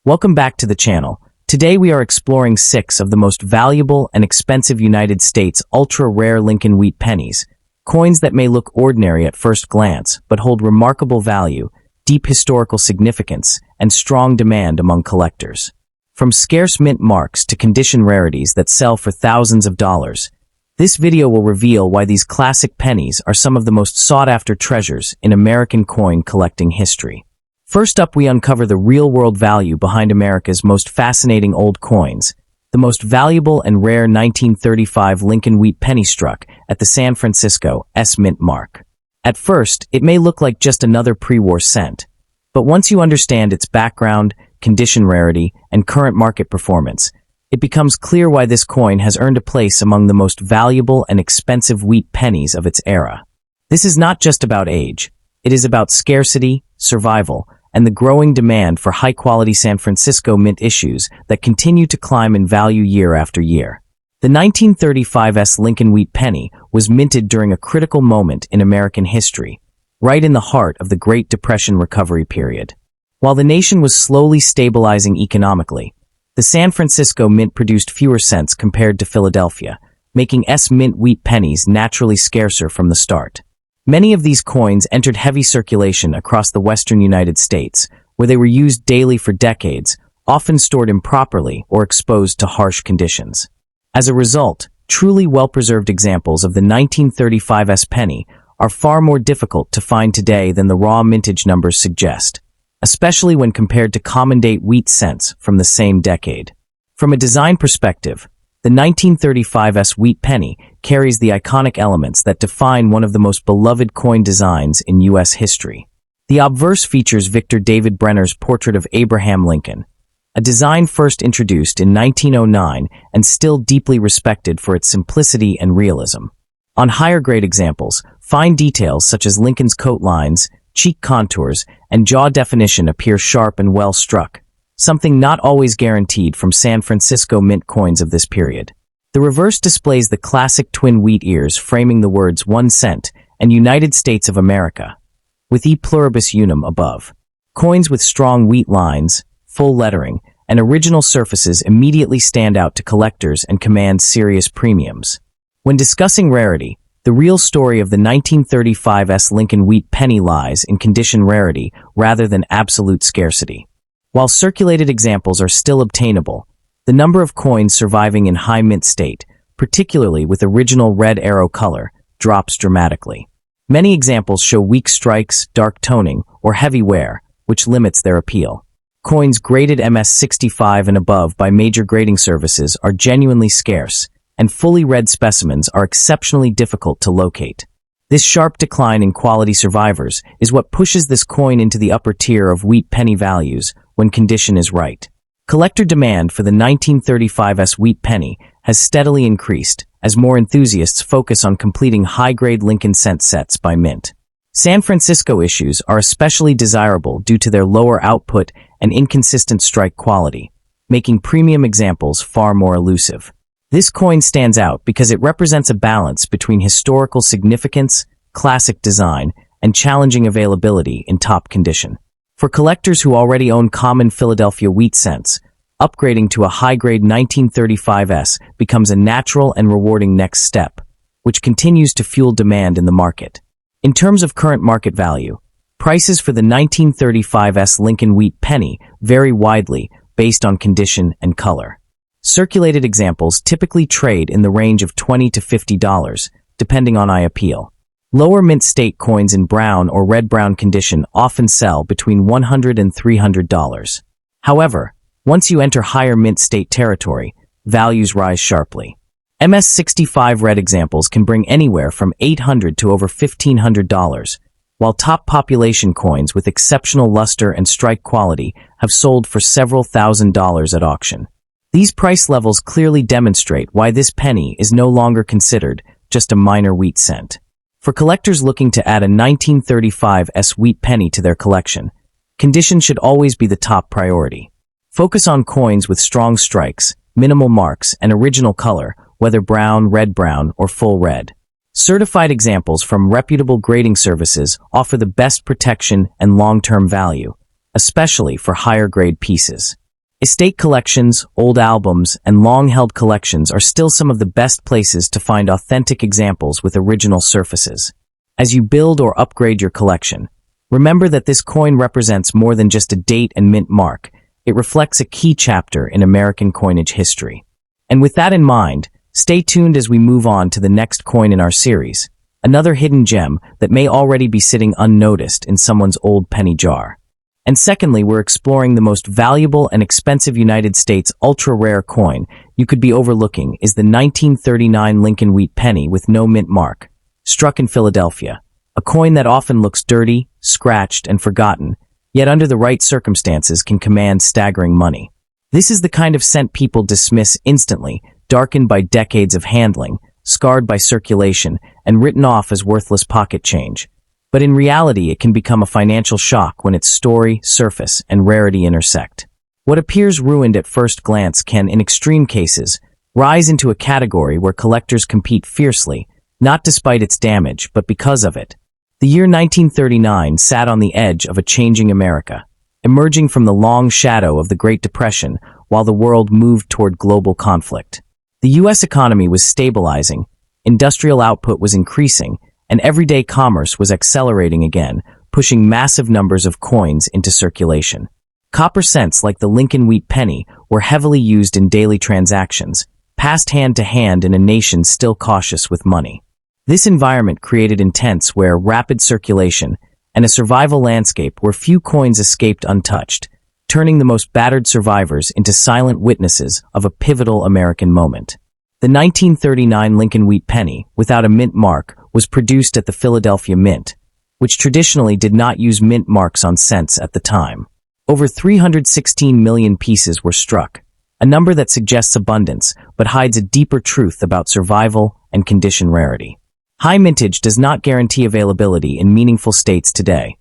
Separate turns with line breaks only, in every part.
Welcome back to the channel. Today we are exploring 6 of the most valuable and expensive United States ultra-rare Lincoln Wheat Pennies, coins that may look ordinary at first glance but hold remarkable value, deep historical significance, and strong demand among collectors. From scarce mint marks to condition rarities that sell for thousands of dollars, this video will reveal why these classic pennies are some of the most sought-after treasures in American coin collecting history. First up, we uncover the real-world value behind America's most fascinating old coins, the most valuable and rare 1935 Lincoln Wheat Penny struck at the San Francisco S Mint mark. At first, it may look like just another pre-war cent, but once you understand its background, condition rarity, and current market performance, it becomes clear why this coin has earned a place among the most valuable and expensive wheat pennies of its era. This is not just about age. It is about scarcity, survival, and the growing demand for high-quality San Francisco mint issues that continue to climb in value year after year. The 1935 Lincoln Wheat Penny was minted during a critical moment in American history, right in the heart of the Great Depression recovery period. While the nation was slowly stabilizing economically, the San Francisco Mint produced fewer cents compared to Philadelphia, making S-Mint wheat pennies naturally scarcer from the start. Many of these coins entered heavy circulation across the western United States, where they were used daily for decades, often stored improperly or exposed to harsh conditions. As a result, truly well-preserved examples of the 1935 penny are far more difficult to find today than the raw mintage numbers suggest, especially when compared to common-date wheat cents from the same decade. From a design perspective, the 1935 wheat penny carries the iconic elements that define one of the most beloved coin designs in U.S. history. The obverse features Victor David Brenner's portrait of Abraham Lincoln, a design first introduced in 1909 and still deeply respected for its simplicity and realism. On higher-grade examples, fine details such as Lincoln's coat lines, cheek contours, and jaw definition appear sharp and well struck, something not always guaranteed from San Francisco mint coins of this period. The reverse displays the classic twin wheat ears framing the words 1 cent and United States of America, with E pluribus unum above. Coins with strong wheat lines, full lettering, and original surfaces immediately stand out to collectors and command serious premiums. When discussing rarity, the real story of the 1935 Lincoln Wheat Penny lies in condition rarity rather than absolute scarcity. While circulated examples are still obtainable, the number of coins surviving in high mint state, particularly with original red arrow color, drops dramatically. Many examples show weak strikes, dark toning, or heavy wear, which limits their appeal. Coins graded MS65 and above by major grading services are genuinely scarce, and fully red specimens are exceptionally difficult to locate. This sharp decline in quality survivors is what pushes this coin into the upper tier of wheat penny values when condition is right. Collector demand for the 1935 wheat penny has steadily increased as more enthusiasts focus on completing high-grade Lincoln cent sets by mint. San Francisco issues are especially desirable due to their lower output and inconsistent strike quality, making premium examples far more elusive. This coin stands out because it represents a balance between historical significance, classic design, and challenging availability in top condition. For collectors who already own common Philadelphia wheat cents, upgrading to a high-grade 1935 becomes a natural and rewarding next step, which continues to fuel demand in the market. In terms of current market value, prices for the 1935 Lincoln Wheat Penny vary widely based on condition and color. Circulated examples typically trade in the range of $20 to $50, depending on eye appeal. Lower mint state coins in brown or red-brown condition often sell between $100 and $300. However, once you enter higher mint state territory, values rise sharply. MS65 red examples can bring anywhere from $800 to over $1,500, while top population coins with exceptional luster and strike quality have sold for several $1,000s at auction. These price levels clearly demonstrate why this penny is no longer considered just a minor wheat cent. For collectors looking to add a 1935 wheat penny to their collection, condition should always be the top priority. Focus on coins with strong strikes, minimal marks, and original color, whether brown, red-brown, or full red. Certified examples from reputable grading services offer the best protection and long-term value, especially for higher-grade pieces. Estate collections, old albums, and long-held collections are still some of the best places to find authentic examples with original surfaces. As you build or upgrade your collection, remember that this coin represents more than just a date and mint mark. It reflects a key chapter in American coinage history. And with that in mind, stay tuned as we move on to the next coin in our series, another hidden gem that may already be sitting unnoticed in someone's old penny jar. And secondly, we're exploring the most valuable and expensive United States ultra-rare coin you could be overlooking is the 1939 Lincoln Wheat Penny with no mint mark, struck in Philadelphia, a coin that often looks dirty, scratched, and forgotten, yet under the right circumstances can command staggering money. This is the kind of cent people dismiss instantly, darkened by decades of handling, scarred by circulation, and written off as worthless pocket change. But in reality, it can become a financial shock when its story, surface, and rarity intersect. What appears ruined at first glance can, in extreme cases, rise into a category where collectors compete fiercely, not despite its damage, but because of it. The year 1939 sat on the edge of a changing America, emerging from the long shadow of the Great Depression while the world moved toward global conflict. The U.S. economy was stabilizing, industrial output was increasing, and everyday commerce was accelerating again, pushing massive numbers of coins into circulation. Copper cents like the Lincoln Wheat Penny were heavily used in daily transactions, passed hand to hand in a nation still cautious with money. This environment created intents where rapid circulation and a survival landscape where few coins escaped untouched, turning the most battered survivors into silent witnesses of a pivotal American moment. The 1939 Lincoln Wheat Penny, without a mint mark, was produced at the Philadelphia Mint, which traditionally did not use mint marks on cents at the time. Over 316 million pieces were struck, a number that suggests abundance but hides a deeper truth about survival and condition rarity. High mintage does not guarantee availability in meaningful states today,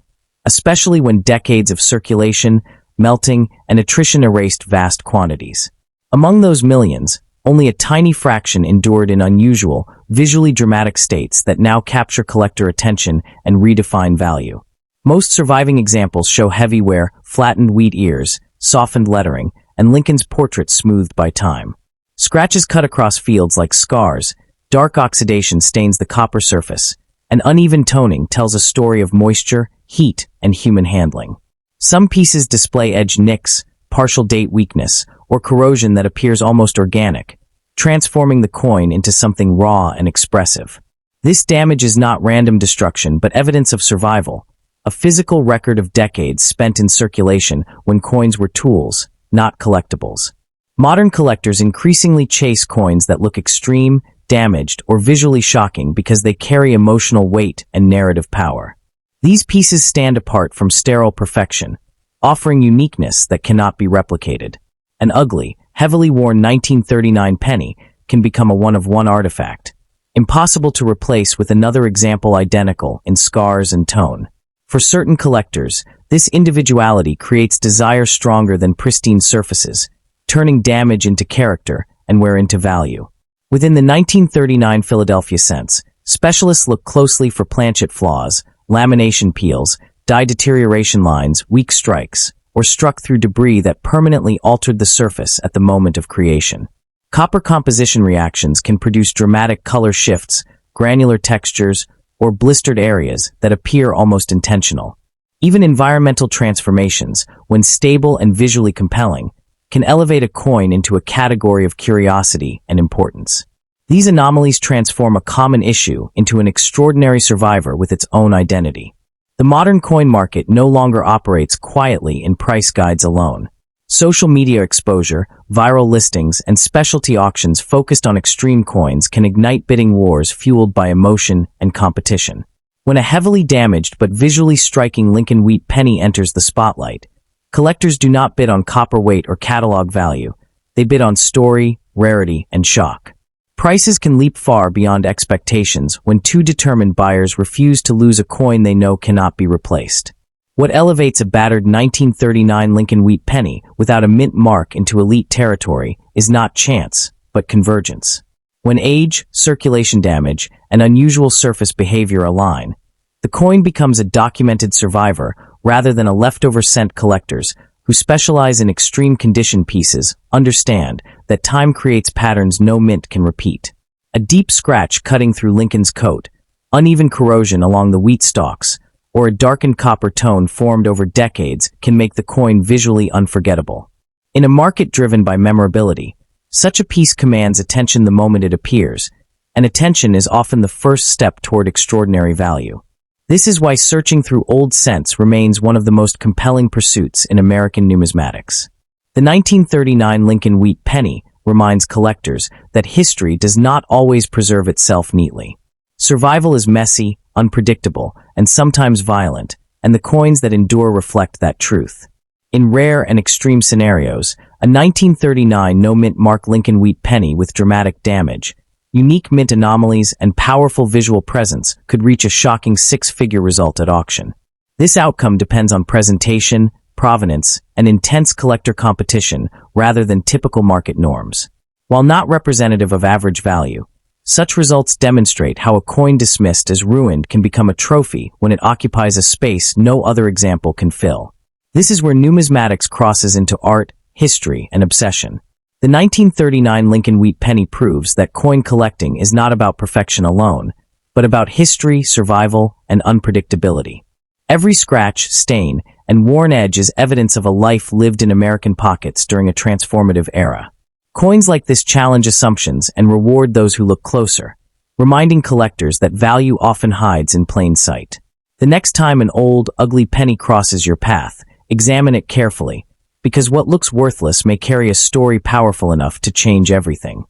especially when decades of circulation, melting, and attrition erased vast quantities. Among those millions, only a tiny fraction endured in unusual, visually dramatic states that now capture collector attention and redefine value. Most surviving examples show heavy wear, flattened wheat ears, softened lettering, and Lincoln's portrait smoothed by time. Scratches cut across fields like scars, dark oxidation stains the copper surface, and uneven toning tells a story of moisture, heat, and human handling. Some pieces display edge nicks, partial date weakness, or corrosion that appears almost organic, transforming the coin into something raw and expressive. This damage is not random destruction but evidence of survival, a physical record of decades spent in circulation when coins were tools, not collectibles. Modern collectors increasingly chase coins that look extreme, damaged, or visually shocking because they carry emotional weight and narrative power. These pieces stand apart from sterile perfection, offering uniqueness that cannot be replicated. An ugly, heavily worn 1939 penny can become a one-of-one artifact, impossible to replace with another example identical in scars and tone. For certain collectors, this individuality creates desire stronger than pristine surfaces, turning damage into character and wear into value. Within the 1939 Philadelphia cents, specialists look closely for planchet flaws, lamination peels, die deterioration lines, weak strikes, or struck through debris that permanently altered the surface at the moment of creation. Copper composition reactions can produce dramatic color shifts, granular textures, or blistered areas that appear almost intentional. Even environmental transformations, when stable and visually compelling, can elevate a coin into a category of curiosity and importance. These anomalies transform a common issue into an extraordinary survivor with its own identity. The modern coin market no longer operates quietly in price guides alone. Social media exposure, viral listings, and specialty auctions focused on extreme coins can ignite bidding wars fueled by emotion and competition. When a heavily damaged but visually striking Lincoln Wheat Penny enters the spotlight, collectors do not bid on copper weight or catalog value. They bid on story, rarity, and shock. Prices can leap far beyond expectations when two determined buyers refuse to lose a coin they know cannot be replaced. What elevates a battered 1939 Lincoln Wheat Penny without a mint mark into elite territory is not chance, but convergence. When age, circulation damage, and unusual surface behavior align, the coin becomes a documented survivor rather than a leftover cent collector's, who specialize in extreme condition pieces, understand that time creates patterns no mint can repeat. A deep scratch cutting through Lincoln's coat, uneven corrosion along the wheat stalks, or a darkened copper tone formed over decades can make the coin visually unforgettable. In a market driven by memorability, such a piece commands attention the moment it appears, and attention is often the first step toward extraordinary value. This is why searching through old cents remains one of the most compelling pursuits in American numismatics. The 1939 Lincoln Wheat Penny reminds collectors that history does not always preserve itself neatly. Survival is messy, unpredictable, and sometimes violent, and the coins that endure reflect that truth. In rare and extreme scenarios, a 1939 no-mint mark Lincoln Wheat Penny with dramatic damage, unique mint anomalies, and powerful visual presence could reach a shocking six-figure result at auction. This outcome depends on presentation, provenance, and intense collector competition rather than typical market norms. While not representative of average value, such results demonstrate how a coin dismissed as ruined can become a trophy when it occupies a space no other example can fill. This is where numismatics crosses into art, history, and obsession. The 1939 Lincoln Wheat Penny proves that coin collecting is not about perfection alone, but about history, survival, and unpredictability. Every scratch, stain, and worn edge is evidence of a life lived in American pockets during a transformative era. Coins like this challenge assumptions and reward those who look closer, reminding collectors that value often hides in plain sight. The next time an old, ugly penny crosses your path, examine it carefully, because what looks worthless may carry a story powerful enough to change everything.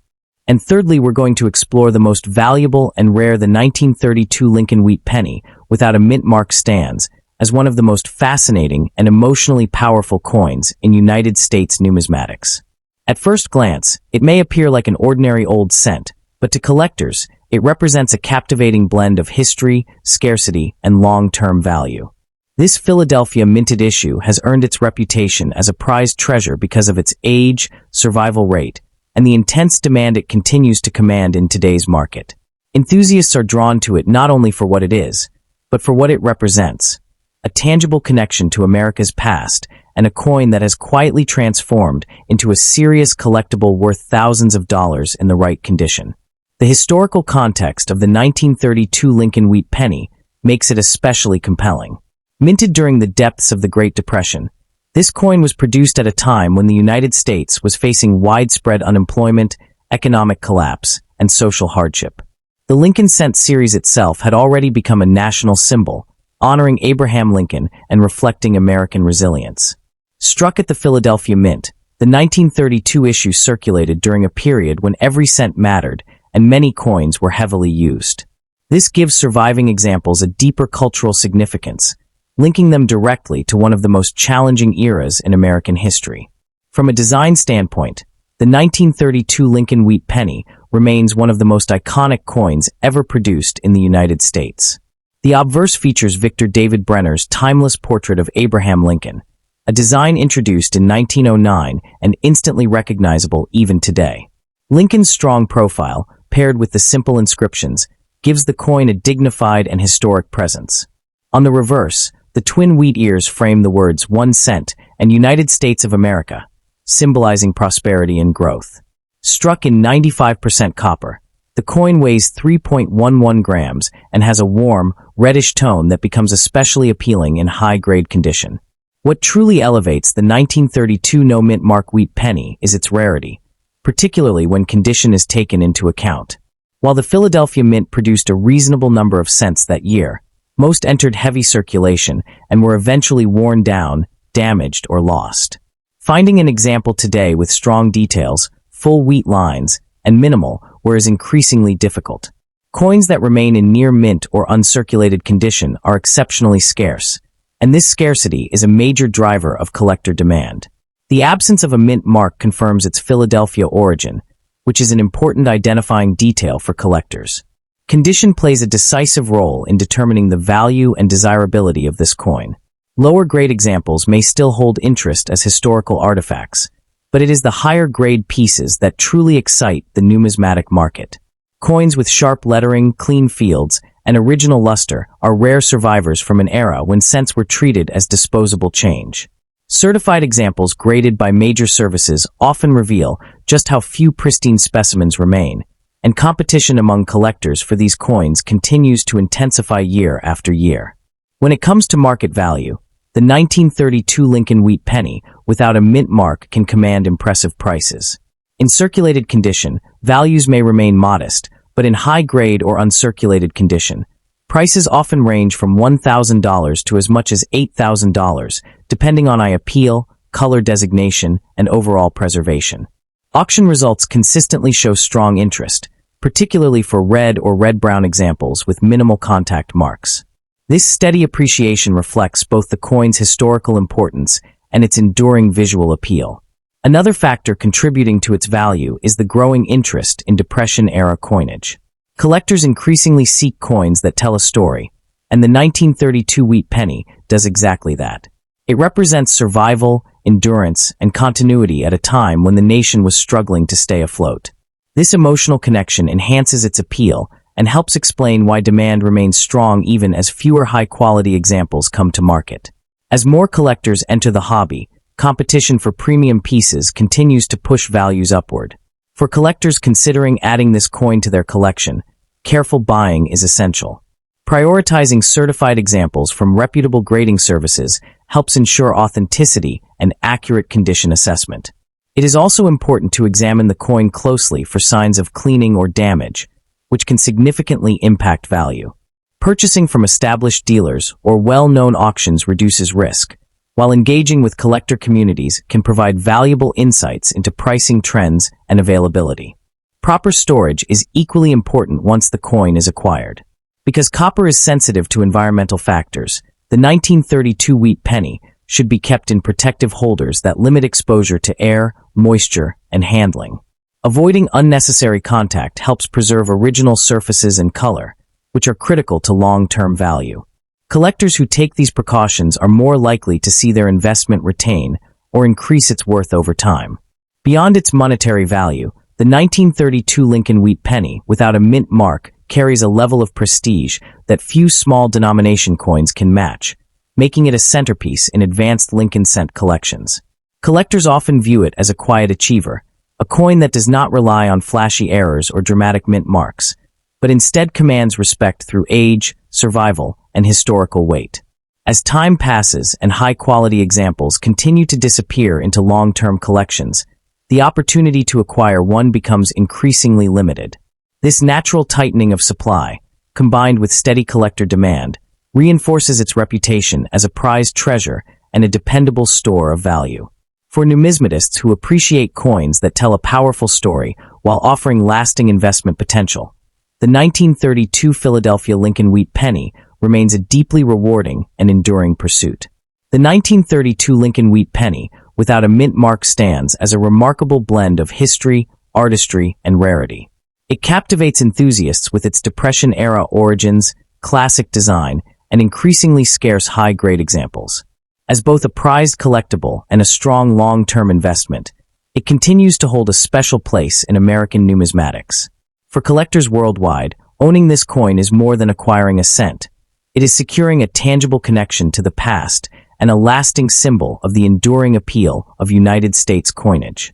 And thirdly, we're going to explore the most valuable and rare the 1932 Lincoln Wheat Penny without a mint mark stands as one of the most fascinating and emotionally powerful coins in United States numismatics. At first glance, it may appear like an ordinary old cent, but to collectors, it represents a captivating blend of history, scarcity, and long-term value. This Philadelphia minted issue has earned its reputation as a prized treasure because of its age, survival rate, and the intense demand it continues to command in today's market. Enthusiasts are drawn to it not only for what it is, but for what it represents, a tangible connection to America's past and a coin that has quietly transformed into a serious collectible worth thousands of dollars in the right condition. The historical context of the 1932 Lincoln Wheat Penny makes it especially compelling. Minted during the depths of the Great Depression, this coin was produced at a time when the United States was facing widespread unemployment, economic collapse, and social hardship. The Lincoln Cent series itself had already become a national symbol, honoring Abraham Lincoln and reflecting American resilience. Struck at the Philadelphia Mint, the 1932 issue circulated during a period when every cent mattered and many coins were heavily used. This gives surviving examples a deeper cultural significance, linking them directly to one of the most challenging eras in American history. From a design standpoint, the 1932 Lincoln Wheat Penny remains one of the most iconic coins ever produced in the United States. The obverse features Victor David Brenner's timeless portrait of Abraham Lincoln, a design introduced in 1909 and instantly recognizable even today. Lincoln's strong profile, paired with the simple inscriptions, gives the coin a dignified and historic presence. On the reverse, the twin wheat ears frame the words 1 cent and United States of America, symbolizing prosperity and growth. Struck in 95% copper, the coin weighs 3.11 grams and has a warm, reddish tone that becomes especially appealing in high-grade condition. What truly elevates the 1932 no-mint mark wheat penny is its rarity, particularly when condition is taken into account. While the Philadelphia Mint produced a reasonable number of cents that year, most entered heavy circulation and were eventually worn down, damaged, or lost. Finding an example today with strong details, full wheat lines, and minimal is increasingly difficult. Coins that remain in near mint or uncirculated condition are exceptionally scarce, and this scarcity is a major driver of collector demand. The absence of a mint mark confirms its Philadelphia origin, which is an important identifying detail for collectors. Condition plays a decisive role in determining the value and desirability of this coin. Lower-grade examples may still hold interest as historical artifacts, but it is the higher-grade pieces that truly excite the numismatic market. Coins with sharp lettering, clean fields, and original luster are rare survivors from an era when cents were treated as disposable change. Certified examples graded by major services often reveal just how few pristine specimens remain, and competition among collectors for these coins continues to intensify year after year. When it comes to market value, the 1932 Lincoln Wheat Penny without a mint mark can command impressive prices. In circulated condition, values may remain modest, but in high-grade or uncirculated condition, prices often range from $1,000 to as much as $8,000, depending on appeal, color designation, and overall preservation. Auction results consistently show strong interest, particularly for red or red-brown examples with minimal contact marks. This steady appreciation reflects both the coin's historical importance and its enduring visual appeal. Another factor contributing to its value is the growing interest in Depression-era coinage. Collectors increasingly seek coins that tell a story, and the 1932 Wheat Penny does exactly that. It represents survival, endurance, and continuity at a time when the nation was struggling to stay afloat. This emotional connection enhances its appeal and helps explain why demand remains strong even as fewer high-quality examples come to market. As more collectors enter the hobby, competition for premium pieces continues to push values upward. For collectors considering adding this coin to their collection, careful buying is essential. Prioritizing certified examples from reputable grading services helps ensure authenticity and accurate condition assessment. It is also important to examine the coin closely for signs of cleaning or damage, which can significantly impact value. Purchasing from established dealers or well-known auctions reduces risk, while engaging with collector communities can provide valuable insights into pricing trends and availability. Proper storage is equally important once the coin is acquired. Because copper is sensitive to environmental factors, the 1932 Wheat Penny should be kept in protective holders that limit exposure to air, moisture, and handling. Avoiding unnecessary contact helps preserve original surfaces and color, which are critical to long-term value. Collectors who take these precautions are more likely to see their investment retain or increase its worth over time. Beyond its monetary value, the 1932 Lincoln Wheat Penny without a mint mark carries a level of prestige that few small denomination coins can match, making it a centerpiece in advanced Lincoln cent collections. Collectors often view it as a quiet achiever, a coin that does not rely on flashy errors or dramatic mint marks, but instead commands respect through age, survival, and historical weight. As time passes and high-quality examples continue to disappear into long-term collections, the opportunity to acquire one becomes increasingly limited. This natural tightening of supply, combined with steady collector demand, reinforces its reputation as a prized treasure and a dependable store of value. For numismatists who appreciate coins that tell a powerful story while offering lasting investment potential, the 1932 Philadelphia Lincoln Wheat Penny remains a deeply rewarding and enduring pursuit. The 1932 Lincoln Wheat Penny without a mint mark stands as a remarkable blend of history, artistry, and rarity. It captivates enthusiasts with its Depression-era origins, classic design, and increasingly scarce high-grade examples. As both a prized collectible and a strong long-term investment, it continues to hold a special place in American numismatics. For collectors worldwide, owning this coin is more than acquiring a cent. It is securing a tangible connection to the past and a lasting symbol of the enduring appeal of United States coinage.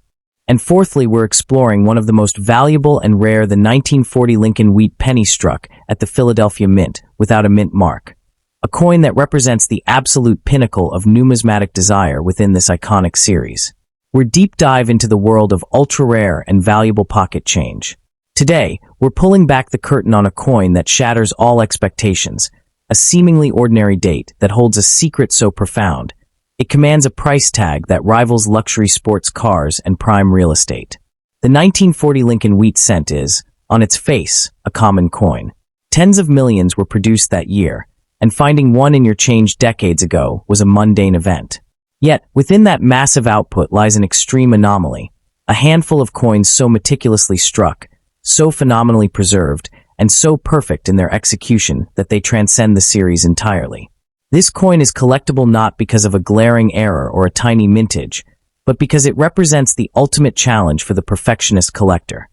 And fourthly, we're exploring one of the most valuable and rare, the 1940 Lincoln Wheat Penny struck at the Philadelphia Mint without a mint mark, a coin that represents the absolute pinnacle of numismatic desire within this iconic series. We're deep dive into the world of ultra-rare and valuable pocket change. Today, we're pulling back the curtain on a coin that shatters all expectations, a seemingly ordinary date that holds a secret so profound, it commands a price tag that rivals luxury sports cars and prime real estate. The 1940 Lincoln Wheat Cent is, on its face, a common coin. Tens of millions were produced that year, and finding one in your change decades ago was a mundane event. Yet, within that massive output lies an extreme anomaly, a handful of coins so meticulously struck, so phenomenally preserved, and so perfect in their execution that they transcend the series entirely. This coin is collectible not because of a glaring error or a tiny mintage, but because it represents the ultimate challenge for the perfectionist collector.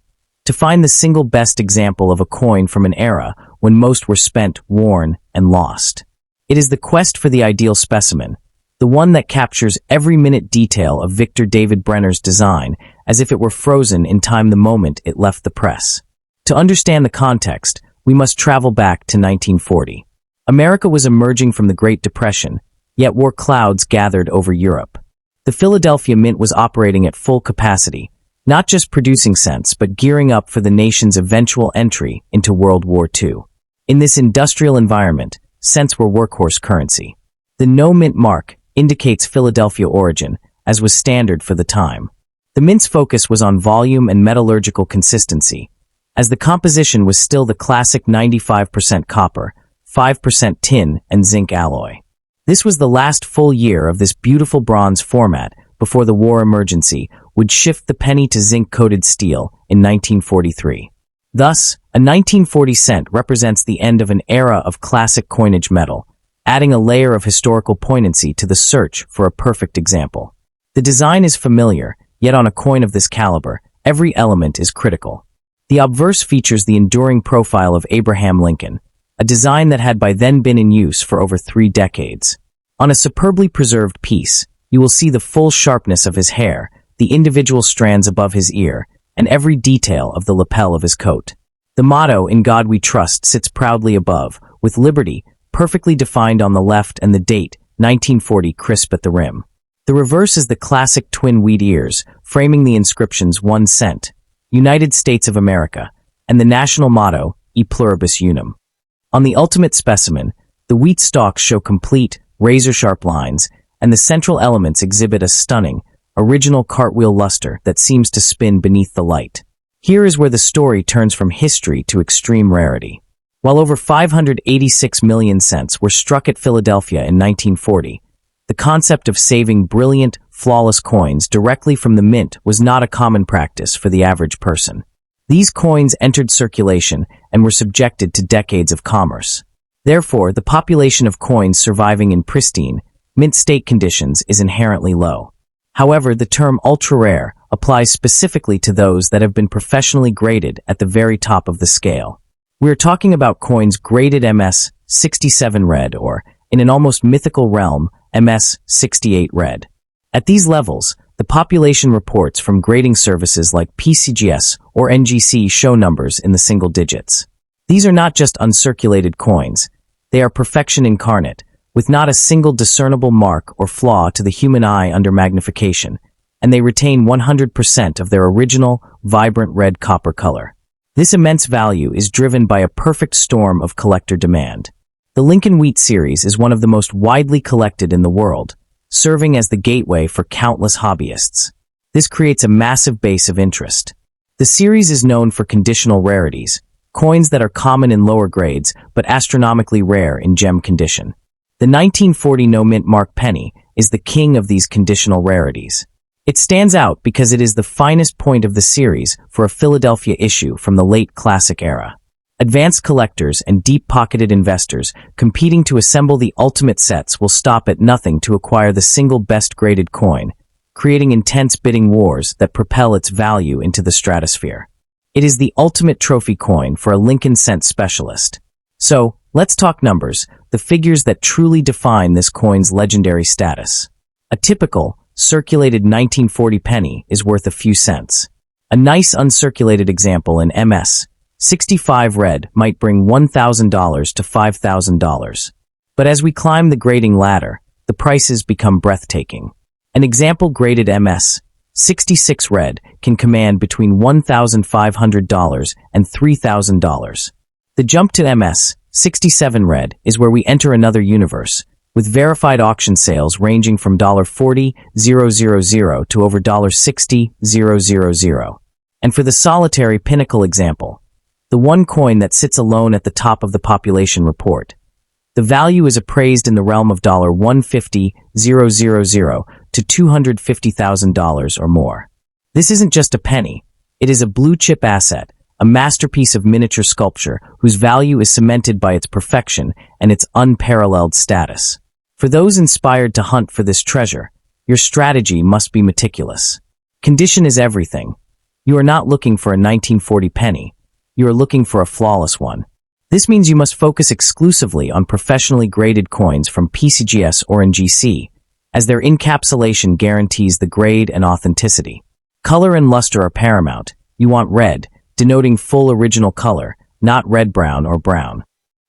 To find the single best example of a coin from an era when most were spent, worn, and lost. It is the quest for the ideal specimen, the the one that captures every minute detail of Victor David Brenner's design as if it were frozen in time the moment it left the press. To understand the context, we must travel back to 1940. America was emerging from the Great Depression, yet war clouds gathered over Europe. The Philadelphia Mint was operating at full capacity, not just producing cents but gearing up for the nation's eventual entry into World War II. In this industrial environment, cents were workhorse currency. The no mint mark indicates Philadelphia origin, as was standard for the time. The mint's focus was on volume and metallurgical consistency, as the composition was still the classic 95% copper, 5% tin, and zinc alloy. This was the last full year of this beautiful bronze format before the war emergency would shift the penny to zinc-coated steel in 1943. Thus, a 1940 cent represents the end of an era of classic coinage metal, adding a layer of historical poignancy to the search for a perfect example. The design is familiar, yet on a coin of this caliber, every element is critical. The obverse features the enduring profile of Abraham Lincoln, a design that had by then been in use for over 3 decades. On a superbly preserved piece, you will see the full sharpness of his hair, the individual strands above his ear, and every detail of the lapel of his coat. The motto, "In God We Trust," sits proudly above, with liberty perfectly defined on the left and the date, 1940, crisp at the rim. The reverse is the classic twin wheat ears, framing the inscriptions 1 cent, United States of America, and the national motto, E pluribus unum. On the ultimate specimen, the wheat stalks show complete, razor-sharp lines, and the central elements exhibit a stunning, original cartwheel luster that seems to spin beneath the light. Here is where the story turns from history to extreme rarity. While over 586 million cents were struck at Philadelphia in 1940, the concept of saving brilliant, flawless coins directly from the mint was not a common practice for the average person. These coins entered circulation and were subjected to decades of commerce. Therefore, the population of coins surviving in pristine, mint state conditions is inherently low. However, the term ultra-rare applies specifically to those that have been professionally graded at the very top of the scale. We are talking about coins graded MS 67 red or, in an almost mythical realm, MS 68 red. At these levels, the population reports from grading services like PCGS or NGC show numbers in the single digits. These are not just uncirculated coins. They are perfection incarnate, with not a single discernible mark or flaw to the human eye under magnification, and they retain 100% of their original, vibrant red copper color. This immense value is driven by a perfect storm of collector demand. The Lincoln Wheat series is one of the most widely collected in the world, serving as the gateway for countless hobbyists. This creates a massive base of interest. The series is known for conditional rarities, coins that are common in lower grades but astronomically rare in gem condition. The 1940 no-mint mark penny is the king of these conditional rarities. It stands out because it is the finest point of the series for a Philadelphia issue from the late classic era. Advanced collectors and deep-pocketed investors competing to assemble the ultimate sets will stop at nothing to acquire the single best-graded coin, creating intense bidding wars that propel its value into the stratosphere. It is the ultimate trophy coin for a Lincoln cent specialist. So, let's talk numbers, the figures that truly define this coin's legendary status. A typical, circulated 1940 penny is worth a few cents. A nice uncirculated example in MS 65 red might bring $1,000 to $5,000. But as we climb the grading ladder, the prices become breathtaking. An example graded MS 66 red can command between $1,500 and $3,000. The jump to MS 67 red is where we enter another universe, with verified auction sales ranging from $40,000 to over $60,000. And for the solitary pinnacle example, the one coin that sits alone at the top of the population report, the value is appraised in the realm of $150,000 to $250,000 or more. This isn't just a penny, it is a blue-chip asset, a masterpiece of miniature sculpture whose value is cemented by its perfection and its unparalleled status. For those inspired to hunt for this treasure, your strategy must be meticulous. Condition is everything. You are not looking for a 1940 penny, you are looking for a flawless one. This means you must focus exclusively on professionally graded coins from PCGS or NGC, as their encapsulation guarantees the grade and authenticity. Color and luster are paramount. You want red, denoting full original color, not red-brown or brown.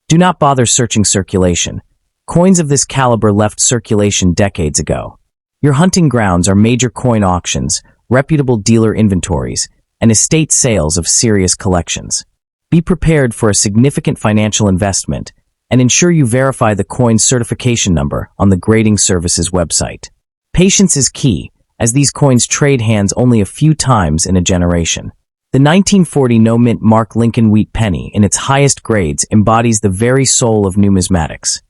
Do not bother searching circulation. Coins of this caliber left circulation decades ago. Your hunting grounds are major coin auctions, reputable dealer inventories, and estate sales of serious collections. Be prepared for a significant financial investment, and ensure you verify the coin's certification number on the grading service's website. Patience is key, as these coins trade hands only a few times in a generation. The 1940 no-mint mark Lincoln Wheat Penny, in its highest grades, embodies the very soul of numismatics,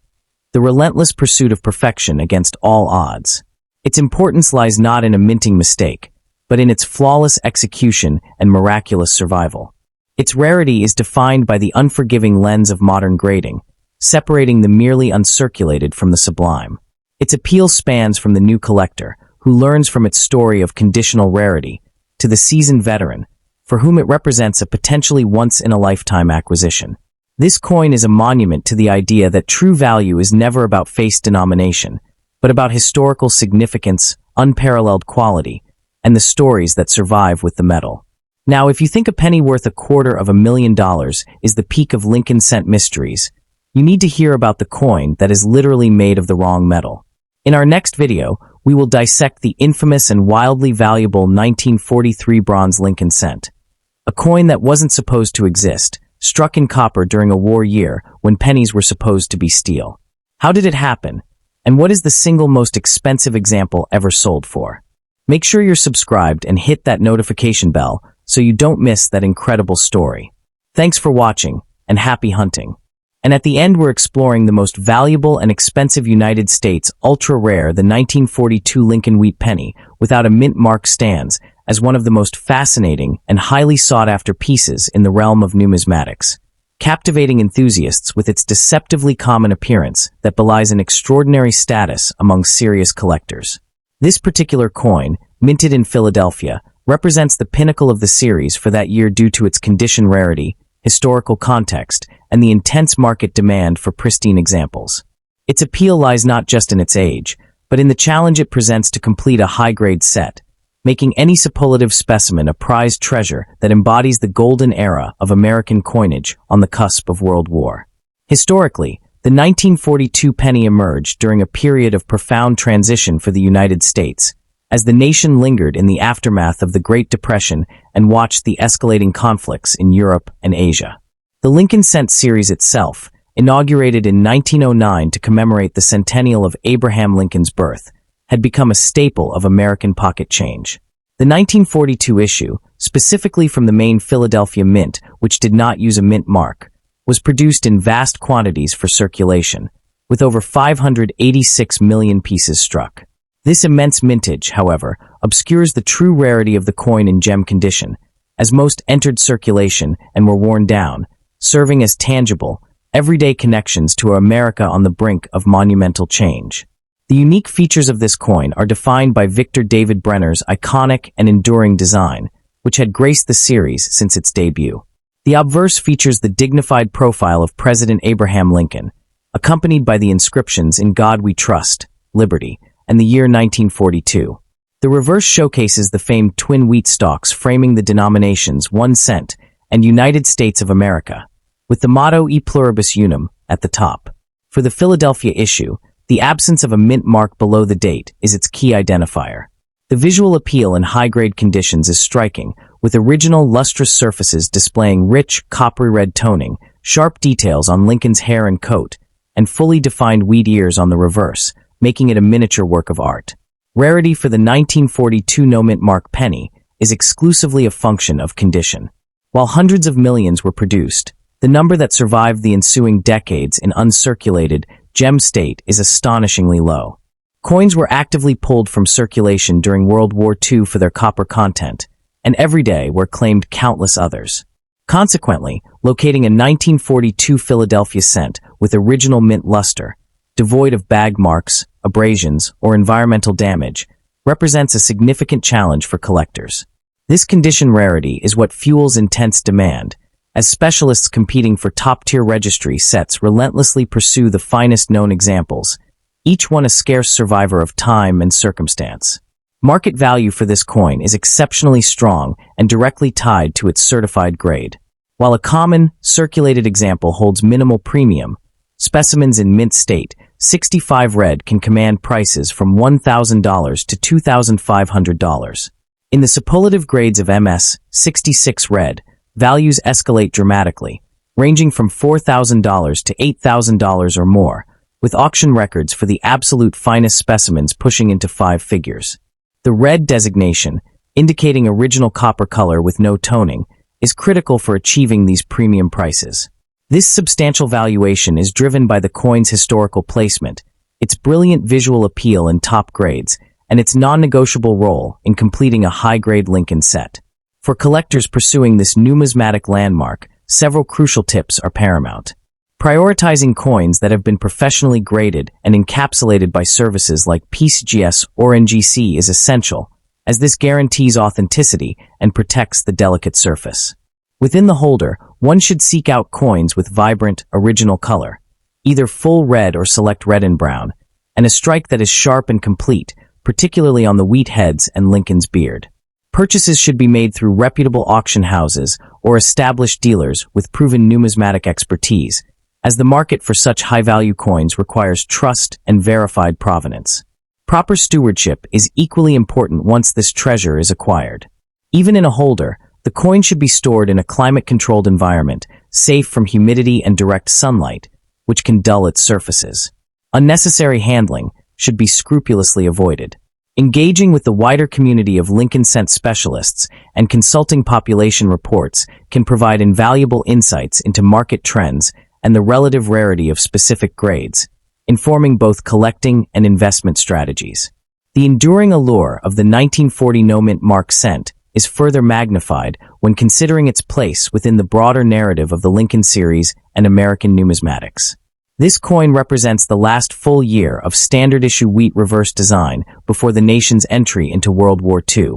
the relentless pursuit of perfection against all odds. Its importance lies not in a minting mistake, but in its flawless execution and miraculous survival. Its rarity is defined by the unforgiving lens of modern grading, separating the merely uncirculated from the sublime. Its appeal spans from the new collector, who learns from its story of conditional rarity, to the seasoned veteran, for whom it represents a potentially once-in-a-lifetime acquisition. This coin is a monument to the idea that true value is never about face denomination, but about historical significance, unparalleled quality, and the stories that survive with the metal. Now, if you think a penny worth $250,000 is the peak of Lincoln cent mysteries, you need to hear about the coin that is literally made of the wrong metal. In our next video, we will dissect the infamous and wildly valuable 1943 bronze Lincoln cent, a coin that wasn't supposed to exist, struck in copper during a war year when pennies were supposed to be steel. How did it happen? And what is the single most expensive example ever sold for? Make sure you're subscribed and hit that notification bell so you don't miss that incredible story. Thanks for watching, and happy hunting. And at the end, we're exploring the most valuable and expensive United States ultra-rare, the 1942 Lincoln Wheat Penny, without a mint mark, stands as one of the most fascinating and highly sought-after pieces in the realm of numismatics, captivating enthusiasts with its deceptively common appearance that belies an extraordinary status among serious collectors. This particular coin, minted in Philadelphia, represents the pinnacle of the series for that year due to its condition rarity, historical context, and the intense market demand for pristine examples. Its appeal lies not just in its age, but in the challenge it presents to complete a high-grade set, making any superlative specimen a prized treasure that embodies the golden era of American coinage on the cusp of World War. Historically, the 1942 penny emerged during a period of profound transition for the United States, as the nation lingered in the aftermath of the Great Depression and watched the escalating conflicts in Europe and Asia. The Lincoln cent series itself, inaugurated in 1909 to commemorate the centennial of Abraham Lincoln's birth, had become a staple of American pocket change. The 1942 issue, specifically from the main Philadelphia Mint, which did not use a mint mark, was produced in vast quantities for circulation, with over 586 million pieces struck. This immense mintage, however, obscures the true rarity of the coin in gem condition, as most entered circulation and were worn down, serving as tangible, everyday connections to America on the brink of monumental change. The unique features of this coin are defined by Victor David Brenner's iconic and enduring design, which had graced the series since its debut. The obverse features the dignified profile of President Abraham Lincoln, accompanied by the inscriptions "In God We Trust," "Liberty," and the year 1942. The reverse showcases the famed twin wheat stalks framing the denominations 1 cent and United States of America, with the motto "E pluribus unum" at the top. For the Philadelphia issue, the absence of a mint mark below the date is its key identifier. The visual appeal in high-grade conditions is striking, with original lustrous surfaces displaying rich, coppery red toning, sharp details on Lincoln's hair and coat, and fully defined wheat ears on the reverse, making it a miniature work of art. Rarity for the 1942 no-mint mark penny is exclusively a function of condition. While hundreds of millions were produced, the number that survived the ensuing decades in uncirculated, gem state is astonishingly low. Coins were actively pulled from circulation during World War II for their copper content, and every day were claimed countless others. Consequently, locating a 1942 Philadelphia cent with original mint luster, devoid of bag marks, abrasions, or environmental damage, represents a significant challenge for collectors. This condition rarity is what fuels intense demand, as specialists competing for top-tier registry sets relentlessly pursue the finest known examples, each one a scarce survivor of time and circumstance. Market value for this coin is exceptionally strong and directly tied to its certified grade. While a common, circulated example holds minimal premium, specimens in mint state, 65 red can command prices from $1,000 to $2,500. In the superlative grades of MS 66 red, values escalate dramatically, ranging from $4,000 to $8,000 or more, with auction records for the absolute finest specimens pushing into 5 figures. The red designation, indicating original copper color with no toning, is critical for achieving these premium prices. This substantial valuation is driven by the coin's historical placement, its brilliant visual appeal in top grades, and its non-negotiable role in completing a high-grade Lincoln set. For collectors pursuing this numismatic landmark, several crucial tips are paramount. Prioritizing coins that have been professionally graded and encapsulated by services like PCGS or NGC is essential, as this guarantees authenticity and protects the delicate surface. Within the holder, one should seek out coins with vibrant, original color, either full red or select red and brown, and a strike that is sharp and complete, particularly on the wheat heads and Lincoln's beard. Purchases should be made through reputable auction houses or established dealers with proven numismatic expertise, as the market for such high-value coins requires trust and verified provenance. Proper stewardship is equally important once this treasure is acquired. Even in a holder, the coin should be stored in a climate-controlled environment, safe from humidity and direct sunlight, which can dull its surfaces. Unnecessary handling should be scrupulously avoided. Engaging with the wider community of Lincoln scent specialists and consulting population reports can provide invaluable insights into market trends and the relative rarity of specific grades, informing both collecting and investment strategies. The enduring allure of the 1940 No Mint Mark scent is further magnified when considering its place within the broader narrative of the Lincoln series and American numismatics. This coin represents the last full year of standard-issue wheat reverse design before the nation's entry into World War II,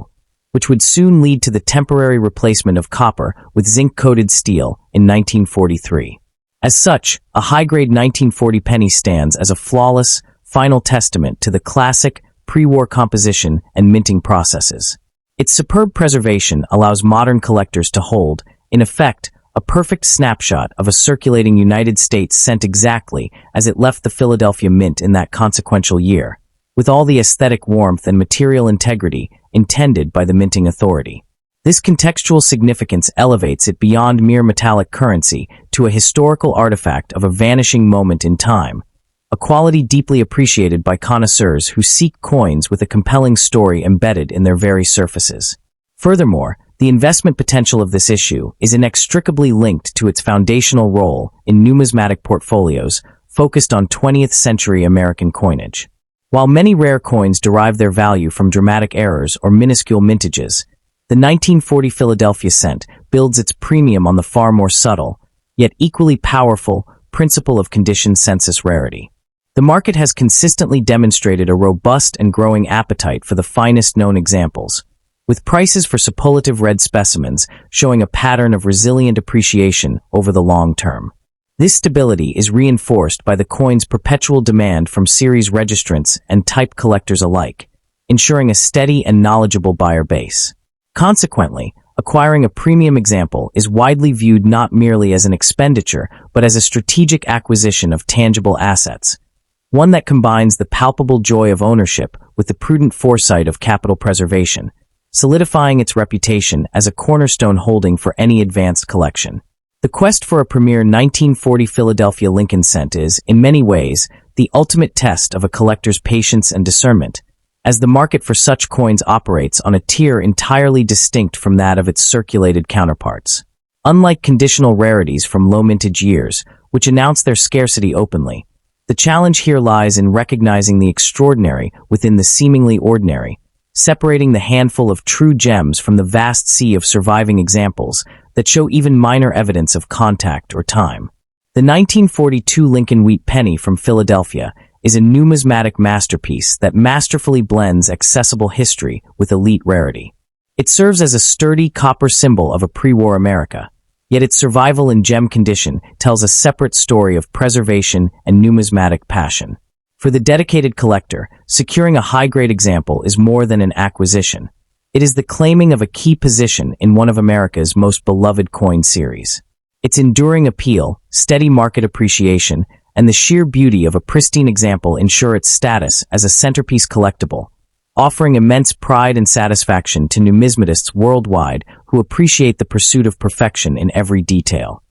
which would soon lead to the temporary replacement of copper with zinc-coated steel in 1943. As such, a high-grade 1940 penny stands as a flawless, final testament to the classic, pre-war composition and minting processes. Its superb preservation allows modern collectors to hold, in effect, a perfect snapshot of a circulating United States scent exactly as it left the Philadelphia Mint in that consequential year, with all the aesthetic warmth and material integrity intended by the minting authority. This contextual significance elevates it beyond mere metallic currency to a historical artifact of a vanishing moment in time, a quality deeply appreciated by connoisseurs who seek coins with a compelling story embedded in their very surfaces. Furthermore, the investment potential of this issue is inextricably linked to its foundational role in numismatic portfolios focused on 20th century American coinage. While many rare coins derive their value from dramatic errors or minuscule mintages, the 1940 Philadelphia cent builds its premium on the far more subtle, yet equally powerful, principle of conditioned census rarity. The market has consistently demonstrated a robust and growing appetite for the finest known examples, with prices for superlative red specimens showing a pattern of resilient appreciation over the long term. This stability is reinforced by the coin's perpetual demand from series registrants and type collectors alike, ensuring a steady and knowledgeable buyer base. Consequently, acquiring a premium example is widely viewed not merely as an expenditure, but as a strategic acquisition of tangible assets, one that combines the palpable joy of ownership with the prudent foresight of capital preservation, solidifying its reputation as a cornerstone holding for any advanced collection. The quest for a premier 1940 Philadelphia Lincoln cent is, in many ways, the ultimate test of a collector's patience and discernment, as the market for such coins operates on a tier entirely distinct from that of its circulated counterparts. Unlike conditional rarities from low mintage years, which announce their scarcity openly, the challenge here lies in recognizing the extraordinary within the seemingly ordinary, separating the handful of true gems from the vast sea of surviving examples that show even minor evidence of contact or time. The 1942 Lincoln Wheat Penny from Philadelphia is a numismatic masterpiece that masterfully blends accessible history with elite rarity. It serves as a sturdy copper symbol of a pre-war America, yet its survival in gem condition tells a separate story of preservation and numismatic passion. For the dedicated collector, securing a high-grade example is more than an acquisition. It is the claiming of a key position in one of America's most beloved coin series. Its enduring appeal, steady market appreciation, and the sheer beauty of a pristine example ensure its status as a centerpiece collectible, offering immense pride and satisfaction to numismatists worldwide who appreciate the pursuit of perfection in every detail.